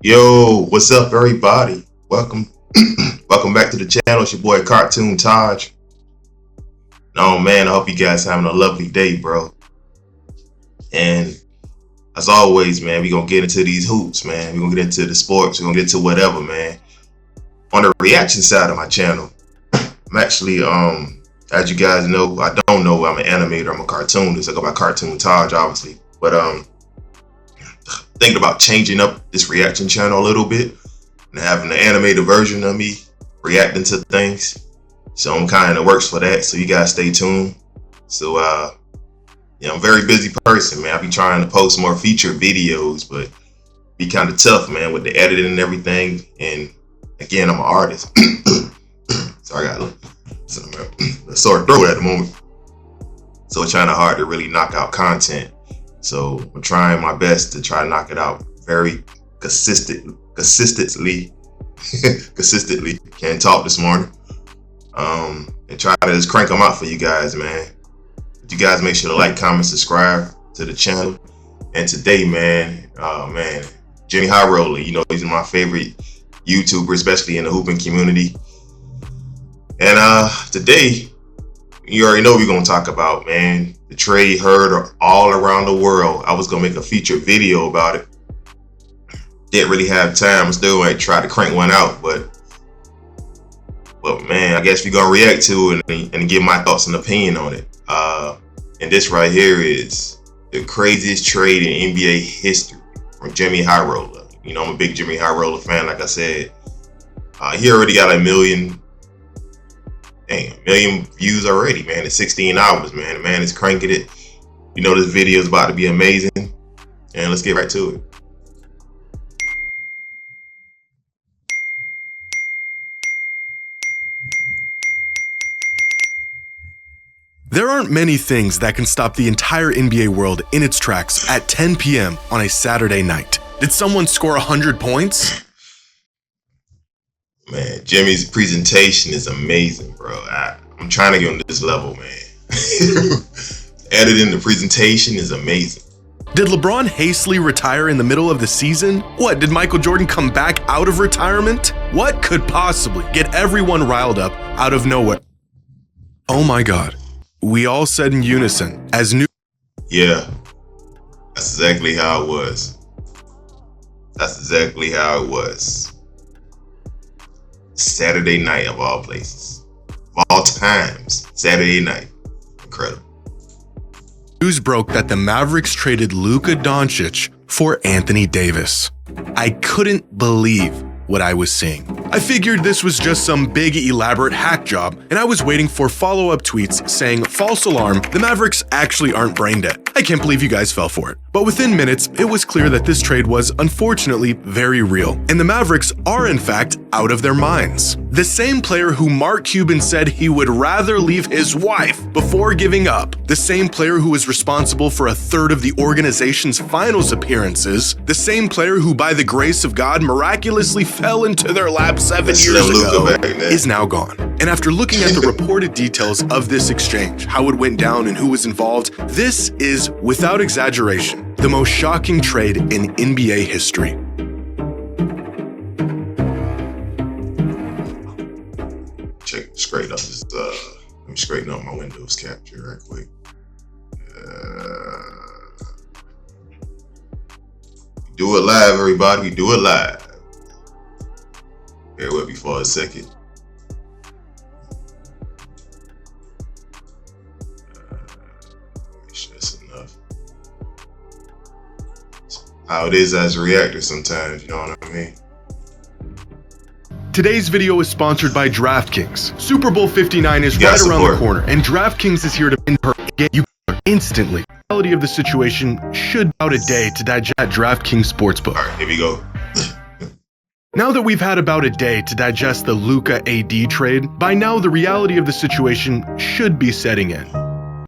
Yo, what's up, everybody? Welcome, welcome back to the channel. It's your boy CartoonTaj. Oh man, I hope you guys having a lovely day, bro. And as always, man, we gonna get into these hoops, man. We gonna get into the sports. We gonna get into whatever, man. On the reaction side of my channel, I'm actually, as you guys know, I don't know, I'm an animator. I'm a cartoonist. I go by CartoonTaj, obviously, but thinking about changing up this reaction channel a little bit and having an animated version of me reacting to things. So I'm kind of in the works for that. So you guys stay tuned. So yeah, I'm a very busy person, man. I be trying to post more feature videos, but be kind of tough, man, with the editing and everything. And again, I'm an artist. So I got a sore throat at the moment. So it's kind of hard to really knock out content. So I'm trying my best to try to knock it out very consistently. Can't talk this morning. And try to just crank them out for you guys, man. But you guys make sure to like, comment, subscribe to the channel. And today, man, Jxmyhighroller, you know, he's my favorite YouTuber, especially in the hooping community. And today, you already know what we're gonna talk about, man. The trade heard all around the world. I was gonna make a feature video about it. Didn't really have time. Still might try to crank one out, but man, I guess we're gonna react to it and give my thoughts and opinion on it. And this right here is the craziest trade in NBA history from Jxmyhighroller. You know, I'm a big Jxmyhighroller fan, like I said. He already got a million views already, man. It's 16 hours, man. The man is cranking it. You know this video is about to be amazing. And let's get right to it. There aren't many things that can stop the entire NBA world in its tracks at 10 p.m. on a Saturday night. Did someone score 100 points? Man, Jimmy's presentation is amazing, bro. I'm trying to get on this level, man. Editing the presentation is amazing. Did LeBron hastily retire in the middle of the season? What, did Michael Jordan come back out of retirement? What could possibly get everyone riled up out of nowhere? Oh my God. We all said in unison as new. Yeah, that's exactly how it was. That's exactly how it was. Saturday night of all places. Of all times, Saturday night. Incredible. News broke that the Mavericks traded Luka Doncic for Anthony Davis. I couldn't believe what I was seeing. I figured this was just some big elaborate hack job, and I was waiting for follow-up tweets saying, false alarm, the Mavericks actually aren't brain dead. I can't believe you guys fell for it. But within minutes, it was clear that this trade was unfortunately very real, and the Mavericks are in fact out of their minds. The same player who Mark Cuban said he would rather leave his wife before giving up, the same player who was responsible for a third of the organization's finals appearances, the same player who by the grace of God miraculously fell into their lap 7 years ago, is now gone. And after looking at the reported details of this exchange, how it went down and who was involved, this is, without exaggeration, the most shocking trade in NBA history. Straighten up this, let me straighten up my Windows capture right quick. Do it live, everybody. We do it live. Bear with me for a second. Make sure that's enough. How it is as a reactor sometimes, you know what I mean? Today's video is sponsored by DraftKings. Super Bowl 59 is right around the corner, and DraftKings is here to win her game you instantly. The reality of the situation should about a day to digest DraftKings Sportsbook. All right, here we go. Now that we've had about a day to digest the Luka AD trade, by now the reality of the situation should be setting in.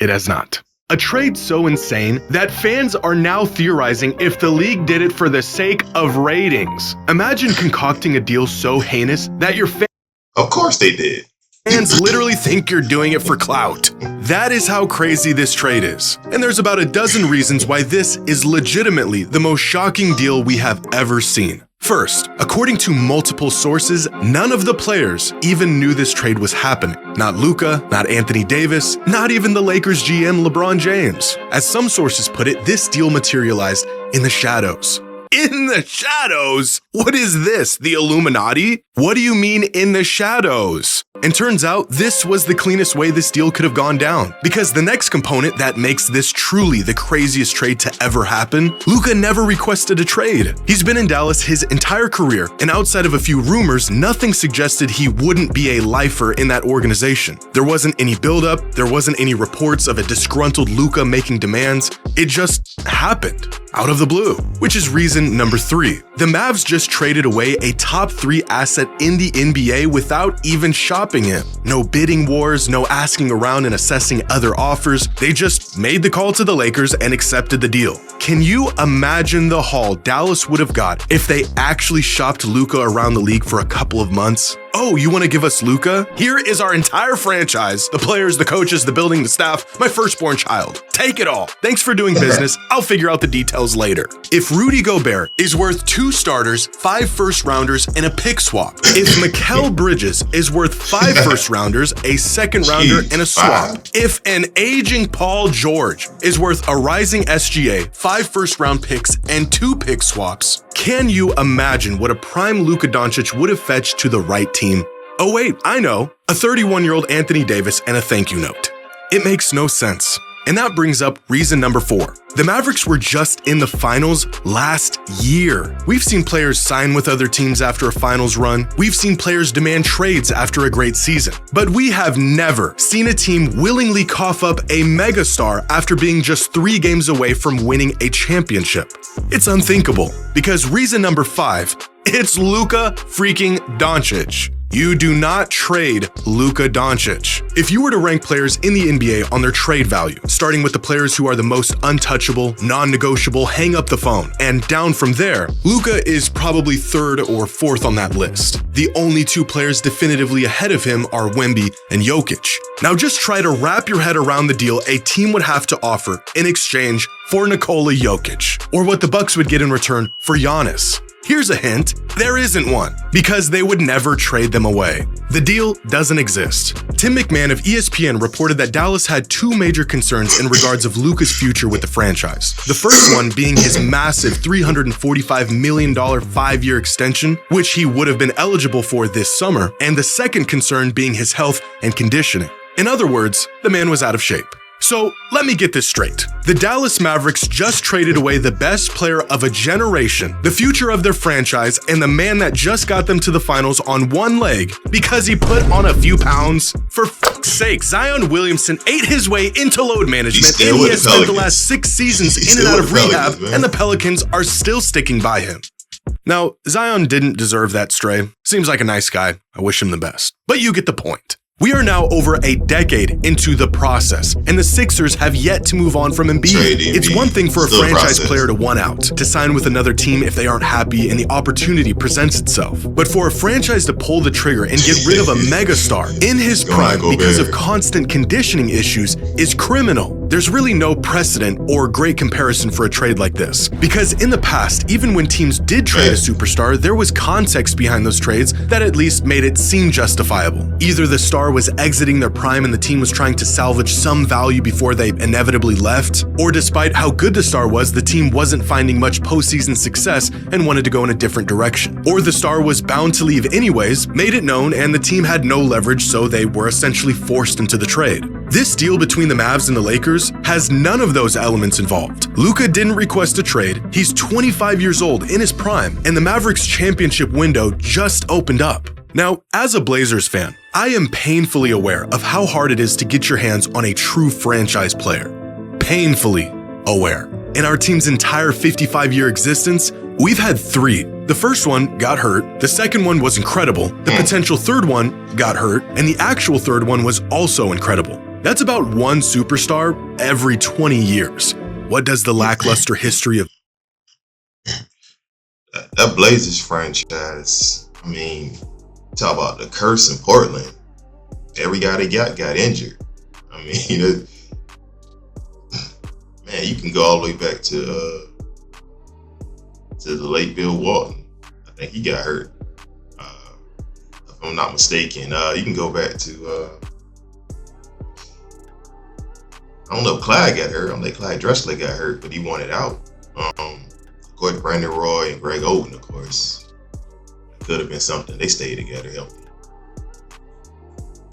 It has not. A trade so insane that fans are now theorizing if the league did it for the sake of ratings. Imagine concocting a deal so heinous that your fans— Of course they did. Fans literally think you're doing it for clout. That is how crazy this trade is. And there's about a dozen reasons why this is legitimately the most shocking deal we have ever seen. First, according to multiple sources, none of the players even knew this trade was happening. Not Luka, not Anthony Davis, not even the Lakers GM LeBron James. As some sources put it, this deal materialized in the shadows. In the shadows? What is this, the Illuminati? What do you mean in the shadows? And turns out this was the cleanest way this deal could have gone down. Because the next component that makes this truly the craziest trade to ever happen, Luka never requested a trade. He's been in Dallas his entire career, and outside of a few rumors, nothing suggested he wouldn't be a lifer in that organization. There wasn't any buildup, there wasn't any reports of a disgruntled Luka making demands. It just happened out of the blue, which is reason number 3. The Mavs just traded away a top 3 asset in the NBA without even shopping him. No bidding wars, no asking around and assessing other offers. They just made the call to the Lakers and accepted the deal. Can you imagine the haul Dallas would have got if they actually shopped Luka around the league for a couple of months? Oh, you want to give us Luka? Here is our entire franchise, the players, the coaches, the building, the staff, my firstborn child. Take it all. Thanks for doing business. I'll figure out the details later. If Rudy Gobert is worth 2 starters, 5 first-rounders, and a pick swap, if Mikal Bridges is worth 5 first-rounders, a second-rounder, and a swap, if an aging Paul George is worth a rising SGA, 5 first-round picks, and 2 pick swaps, can you imagine what a prime Luka Doncic would have fetched to the right team? Oh wait, I know, a 31-year-old Anthony Davis and a thank you note. It makes no sense. And that brings up reason number 4. The Mavericks were just in the finals last year. We've seen players sign with other teams after a finals run. We've seen players demand trades after a great season. But we have never seen a team willingly cough up a megastar after being just 3 games away from winning a championship. It's unthinkable. Because reason number 5, it's Luka freaking Doncic. You do not trade Luka Doncic. If you were to rank players in the NBA on their trade value, starting with the players who are the most untouchable, non-negotiable, hang up the phone, and down from there, Luka is probably 3rd or 4th on that list. The only 2 players definitively ahead of him are Wemby and Jokic. Now just try to wrap your head around the deal a team would have to offer in exchange for Nikola Jokic, or what the Bucks would get in return for Giannis. Here's a hint, there isn't one, because they would never trade them away. The deal doesn't exist. Tim McMahon of ESPN reported that Dallas had 2 major concerns in regards of Luka's future with the franchise. The first one being his massive $345 million 5-year extension, which he would have been eligible for this summer, and the second concern being his health and conditioning. In other words, the man was out of shape. So let me get this straight. The Dallas Mavericks just traded away the best player of a generation, the future of their franchise, and the man that just got them to the finals on one leg because he put on a few pounds. For fuck's sake, Zion Williamson ate his way into load management and he has spent the last 6 seasons in and out of rehab, and the Pelicans are still sticking by him. Now, Zion didn't deserve that stray. Seems like a nice guy. I wish him the best. But you get the point. We are now over a decade into the process, and the Sixers have yet to move on from Embiid. It's one thing for a franchise player to want out, to sign with another team if they aren't happy and the opportunity presents itself. But for a franchise to pull the trigger and get rid of a megastar in his prime because of constant conditioning issues is criminal. There's really no precedent or great comparison for a trade like this. Because in the past, even when teams did trade a superstar, there was context behind those trades that at least made it seem justifiable. Either the star was exiting their prime and the team was trying to salvage some value before they inevitably left, or despite how good the star was, the team wasn't finding much postseason success and wanted to go in a different direction. Or the star was bound to leave anyways, made it known, and the team had no leverage, so they were essentially forced into the trade. This deal between the Mavs and the Lakers has none of those elements involved. Luka didn't request a trade, he's 25 years old in his prime, and the Mavericks championship window just opened up. Now, as a Blazers fan, I am painfully aware of how hard it is to get your hands on a true franchise player. Painfully aware. In our team's entire 55-year existence, we've had 3. The first one got hurt, the second one was incredible, the potential third one got hurt, and the actual third one was also incredible. That's about 1 superstar every 20 years. What does the lackluster history of that Blazers franchise, I mean, talk about the curse in Portland. Every guy they got injured. I mean, man, you can go all the way back to the late Bill Walton. I think he got hurt. If I'm not mistaken. You can go back to I don't know if Clyde got hurt. I don't think Clyde Drexler got hurt, but he wanted out. Of course, Brandon Roy and Greg Oden, of course. It could have been something. They stayed together healthy.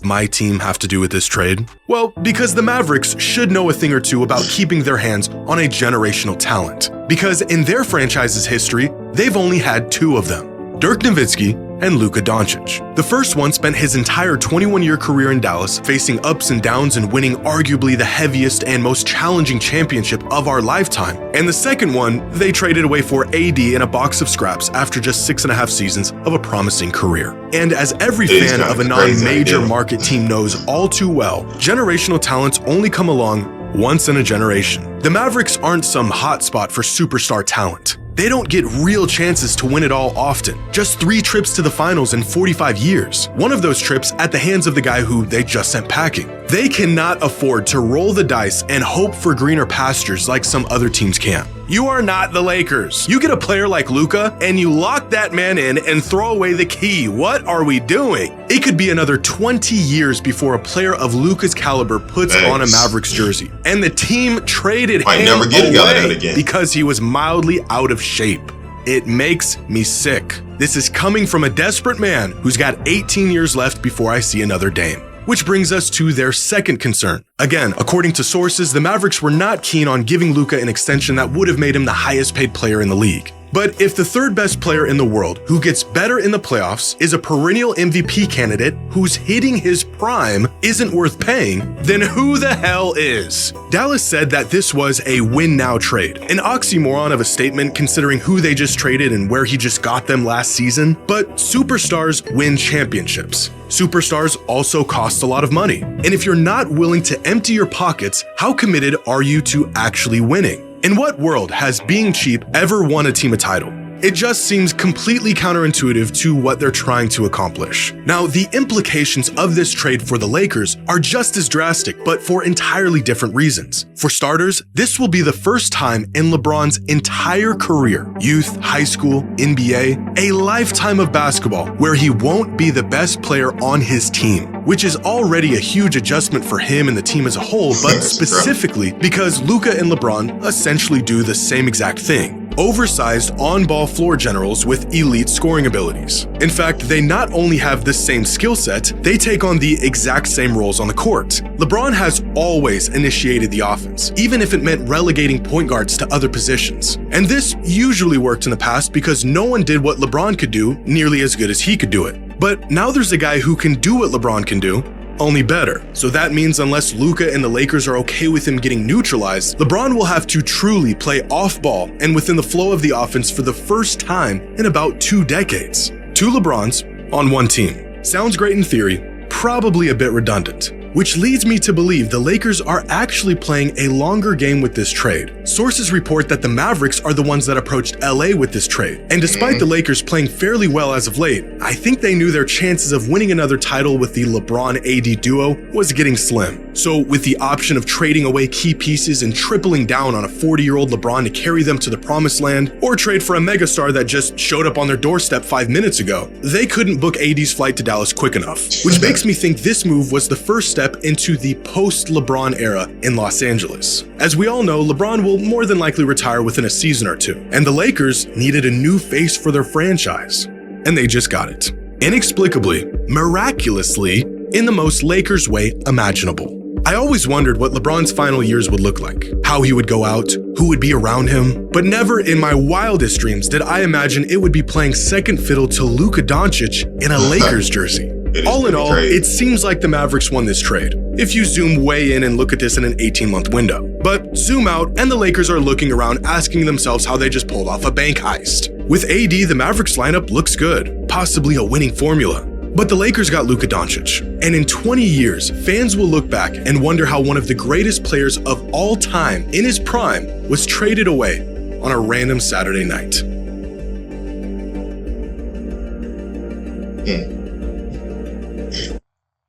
My team have to do with this trade? Well, because the Mavericks should know a thing or two about keeping their hands on a generational talent. Because in their franchise's history, they've only had two of them, Dirk Nowitzki and Luka Doncic. The first one spent his entire 21-year career in Dallas, facing ups and downs and winning arguably the heaviest and most challenging championship of our lifetime. And the second one, they traded away for AD in a box of scraps after just 6.5 seasons of a promising career. And as every fan of a non-major market team knows all too well, generational talents only come along once in a generation. The Mavericks aren't some hotspot for superstar talent. They don't get real chances to win it all often. Just 3 trips to the finals in 45 years. One of those trips at the hands of the guy who they just sent packing. They cannot afford to roll the dice and hope for greener pastures like some other teams can. You are not the Lakers. You get a player like Luka and you lock that man in and throw away the key. What are we doing? It could be another 20 years before a player of Luka's caliber puts on a Mavericks jersey. And the team traded him away because he was mildly out of shape. It makes me sick. This is coming from a desperate man who's got 18 years left before I see another Dame. Which brings us to their second concern. Again, according to sources, the Mavericks were not keen on giving Luka an extension that would have made him the highest paid player in the league. But if the third best player in the world who gets better in the playoffs is a perennial MVP candidate who's hitting his prime isn't worth paying, then who the hell is? Dallas said that this was a win-now trade, an oxymoron of a statement considering who they just traded and where he just got them last season. But superstars win championships. Superstars also cost a lot of money. And if you're not willing to empty your pockets, how committed are you to actually winning? In what world has being cheap ever won a team a title? It just seems completely counterintuitive to what they're trying to accomplish. Now, the implications of this trade for the Lakers are just as drastic, but for entirely different reasons. For starters, this will be the first time in LeBron's entire career, youth, high school, NBA, a lifetime of basketball, where he won't be the best player on his team, which is already a huge adjustment for him and the team as a whole, but specifically because Luka and LeBron essentially do the same exact thing. Oversized on-ball floor generals with elite scoring abilities. In fact, they not only have the same skill set, they take on the exact same roles on the court. LeBron has always initiated the offense, even if it meant relegating point guards to other positions. And this usually worked in the past because no one did what LeBron could do nearly as good as he could do it. But now there's a guy who can do what LeBron can do, only better. So that means unless Luka and the Lakers are okay with him getting neutralized, LeBron will have to truly play off-ball and within the flow of the offense for the first time in about 2 decades. 2 LeBrons on 1 team. Sounds great in theory, probably a bit redundant. Which leads me to believe the Lakers are actually playing a longer game with this trade. Sources report that the Mavericks are the ones that approached LA with this trade. And despite the Lakers playing fairly well as of late, I think they knew their chances of winning another title with the LeBron-AD duo was getting slim. So with the option of trading away key pieces and tripling down on a 40-year-old LeBron to carry them to the promised land, or trade for a megastar that just showed up on their doorstep 5 minutes ago, they couldn't book AD's flight to Dallas quick enough. Which makes me think this move was the first step into the post-LeBron era in Los Angeles. As we all know, LeBron will more than likely retire within a season or 2, and the Lakers needed a new face for their franchise. And they just got it. Inexplicably, miraculously, in the most Lakers way imaginable. I always wondered what LeBron's final years would look like, how he would go out, who would be around him, but never in my wildest dreams did I imagine it would be playing second fiddle to Luka Doncic in a Lakers jersey. All in all, it seems like the Mavericks won this trade, if you zoom way in and look at this in an 18-month window. But zoom out and the Lakers are looking around asking themselves how they just pulled off a bank heist. With AD, the Mavericks lineup looks good, possibly a winning formula. But the Lakers got Luka Doncic, and in 20 years, fans will look back and wonder how one of the greatest players of all time in his prime was traded away on a random Saturday night.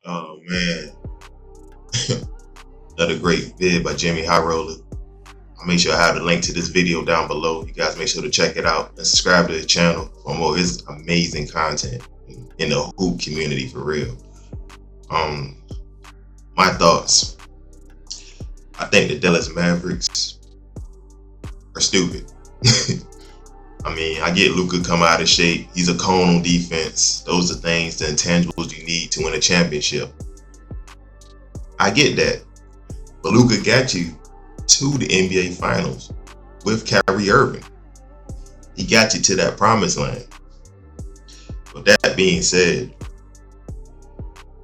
Oh man. Another great vid by Jxmyhighroller. I'll make sure I have the link to this video down below. You guys make sure to check it out and subscribe to the channel for more of his amazing content in the hoop community, for real. My thoughts. I think the Dallas Mavericks are stupid. I mean, I get Luka come out of shape. He's a cone on defense. Those are things, the intangibles you need to win a championship. I get that. But Luka got you to the NBA Finals with Kyrie Irving. He got you to that promised land. With that being said,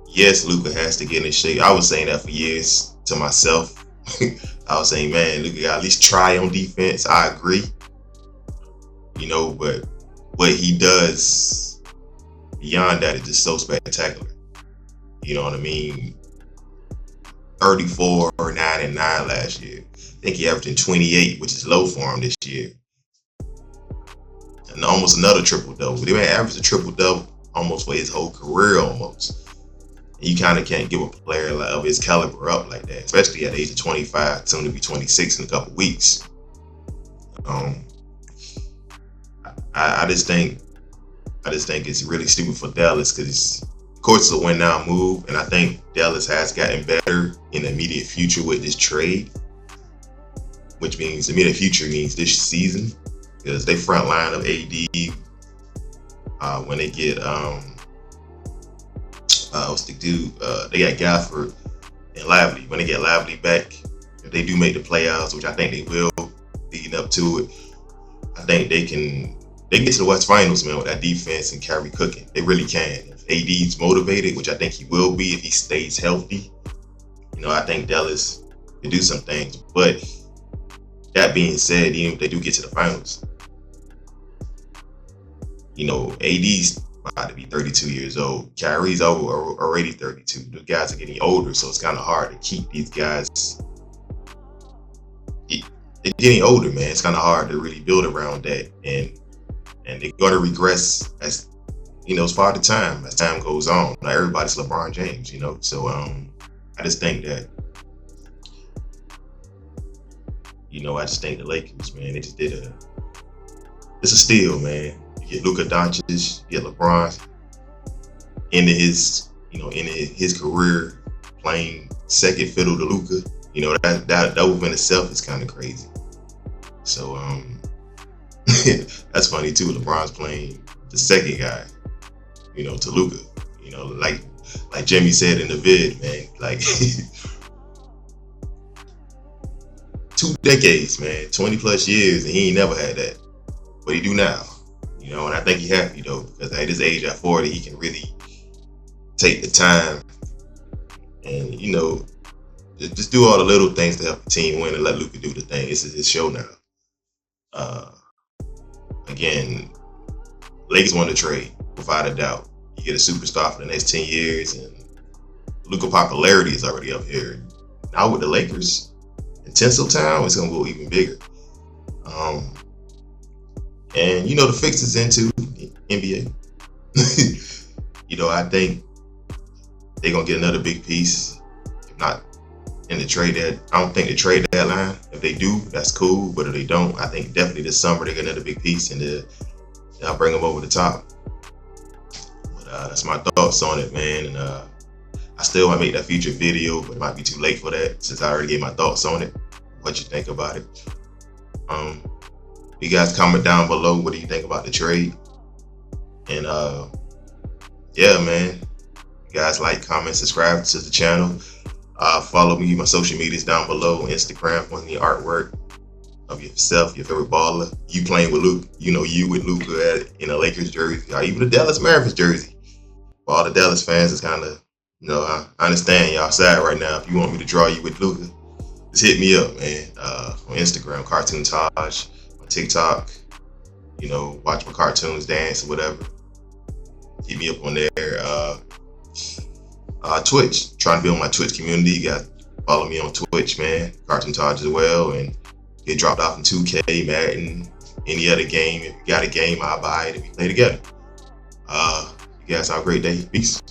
yes, Luka has to get in shape. I was saying that for years to myself. I was saying, man, Luka got to at least try on defense. I agree. You know, but what he does beyond that is just so spectacular. You know what I mean? 34, 9 and 9 last year. I think he averaged 28, which is low for him this year. And almost another triple-double. They may average a triple-double almost for his whole career almost. And you kind of can't give a player of his caliber up like that, especially at the age of 25, soon to be 26 in a couple weeks. I just think it's really stupid for Dallas because, of course, it's a win now move, and I think Dallas has gotten better in the immediate future with this trade, which means immediate future means this season, because they front line of AD when they get what's the dude? They got Gafford and Lively. When they get Lively back, if they do make the playoffs, which I think they will, leading up to it, I think they get to the West Finals, man, with that defense and Kyrie cooking. They really can. If AD's motivated, which I think he will be if he stays healthy, you know, I think Dallas can do some things. But that being said, even if they do get to the finals, you know, AD's about to be 32 years old. Kyrie's already 32. The guys are getting older, so it's kind of hard to keep these guys. They're getting older, man. It's kind of hard to really build around that. And they're going to regress as, you know, as far as time goes on. Not everybody's LeBron James, you know. So I just think that, you know, I just think the Lakers, man, they just it's a steal, man. You get Luka Doncic, you get LeBron into his career playing second fiddle to Luka. You know, that within itself is kind of crazy. So that's funny too. LeBron's playing the second guy, you know, to Luka. You know, like Jimmy said in the vid, man, like 2 decades, man, 20 plus years, and he ain't never had that. But he do now. You know, and I think he happy though, because at his age, at 40, he can really take the time and, you know, just do all the little things to help the team win and let Luka do the thing. It's his show now. Again, Lakers won the trade, without a doubt. You get a superstar for the next 10 years, and Luka popularity is already up here. Now with the Lakers in Tinseltown, it's going to go even bigger. And, you know, the fix is into the NBA. You know, I think they're going to get another big piece. If not in the trade, I don't think the trade deadline. If they do, that's cool. But if they don't, I think definitely this summer they get another big piece and they'll bring them over the top. But that's my thoughts on it, man. And I still want to make that future video, but it might be too late for that since I already gave my thoughts on it. What you think about it? You guys comment down below. What do you think about the trade? And yeah, man. You guys like, comment, subscribe to the channel. Follow me. My social media is down below. Instagram, on the artwork of yourself, your favorite baller. You playing with Luke, you know, you with Luka in a Lakers jersey, or even a Dallas Mavericks jersey. For all the Dallas fans, it's kind of, you know, I understand y'all sad right now. If you want me to draw you with Luka, just hit me up, man. On Instagram, CartoonTaj. On TikTok, you know, watch my cartoons, dance, or whatever. Hit me up on there. Twitch, trying to build my Twitch community. You got to follow me on Twitch, man. CartoonTaj as well, and get dropped off in 2K, Madden, any other game. If you got a game, I'll buy it and we play together. You guys have a great day. Peace.